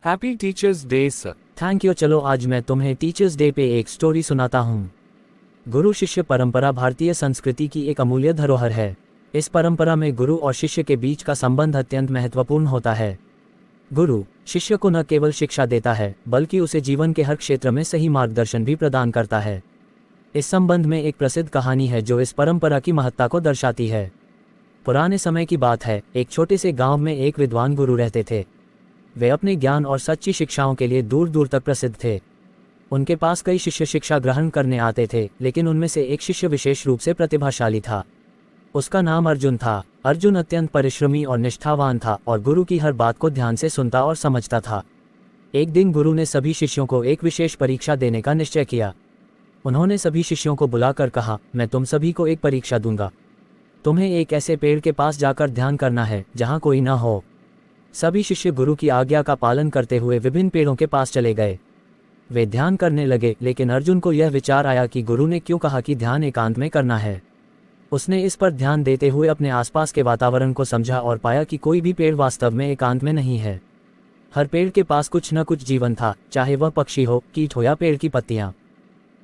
Happy teachers day sir. Thank you. चलो आज मैं तुम्हें टीचर्स डे पे एक स्टोरी सुनाता हूँ। गुरु शिष्य परंपरा भारतीय संस्कृति की एक अमूल्य धरोहर है। इस परंपरा में गुरु और शिष्य के बीच का संबंध अत्यंत महत्वपूर्ण होता है। गुरु शिष्य को न केवल शिक्षा देता है बल्कि उसे जीवन के हर क्षेत्र में सही मार्गदर्शन भी प्रदान करता है। इस संबंध में एक प्रसिद्ध कहानी है जो इस परंपरा की महत्ता को दर्शाती है। पुराने समय की बात है, एक छोटे से गांव में एक विद्वान गुरु रहते थे। वे अपने ज्ञान और सच्ची शिक्षाओं के लिए दूर दूर तक प्रसिद्ध थे। उनके पास कई शिष्य शिक्षा ग्रहण करने आते थे, लेकिन उनमें से एक शिष्य विशेष रूप से प्रतिभाशाली था। उसका नाम अर्जुन था। अर्जुन अत्यंत परिश्रमी और निष्ठावान था और गुरु की हर बात को ध्यान से सुनता और समझता था। एक दिन गुरु ने सभी शिष्यों को एक विशेष परीक्षा देने का निश्चय किया। उन्होंने सभी शिष्यों को बुलाकर कहा, मैं तुम सभी को एक परीक्षा दूंगा। तुम्हें एक ऐसे पेड़ के पास जाकर ध्यान करना है जहां कोई ना हो। सभी शिष्य गुरु की आज्ञा का पालन करते हुए विभिन्न पेड़ों के पास चले गए। वे ध्यान करने लगे, लेकिन अर्जुन को यह विचार आया कि गुरु ने क्यों कहा कि ध्यान एकांत में करना है। उसने इस पर ध्यान देते हुए अपने आसपास के वातावरण को समझा और पाया कि कोई भी पेड़ वास्तव में एकांत में नहीं है। हर पेड़ के पास कुछ न कुछ जीवन था, चाहे वह पक्षी हो, कीट हो या पेड़ की पत्तियां।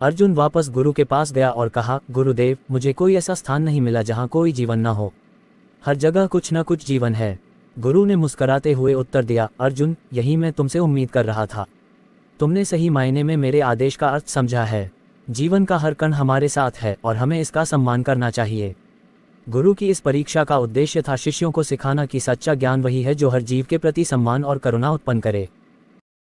अर्जुन वापस गुरु के पास गया और कहा, गुरुदेव, मुझे कोई ऐसा स्थान नहीं मिला जहां कोई जीवन न हो। हर जगह कुछ न कुछ जीवन है। गुरु ने मुस्कुराते हुए उत्तर दिया, अर्जुन, यही मैं तुमसे उम्मीद कर रहा था। तुमने सही मायने में मेरे आदेश का अर्थ समझा है। जीवन का हर कण हमारे साथ है और हमें इसका सम्मान करना चाहिए। गुरु की इस परीक्षा का उद्देश्य था शिष्यों को सिखाना कि सच्चा ज्ञान वही है जो हर जीव के प्रति सम्मान और करुणा उत्पन्न करे।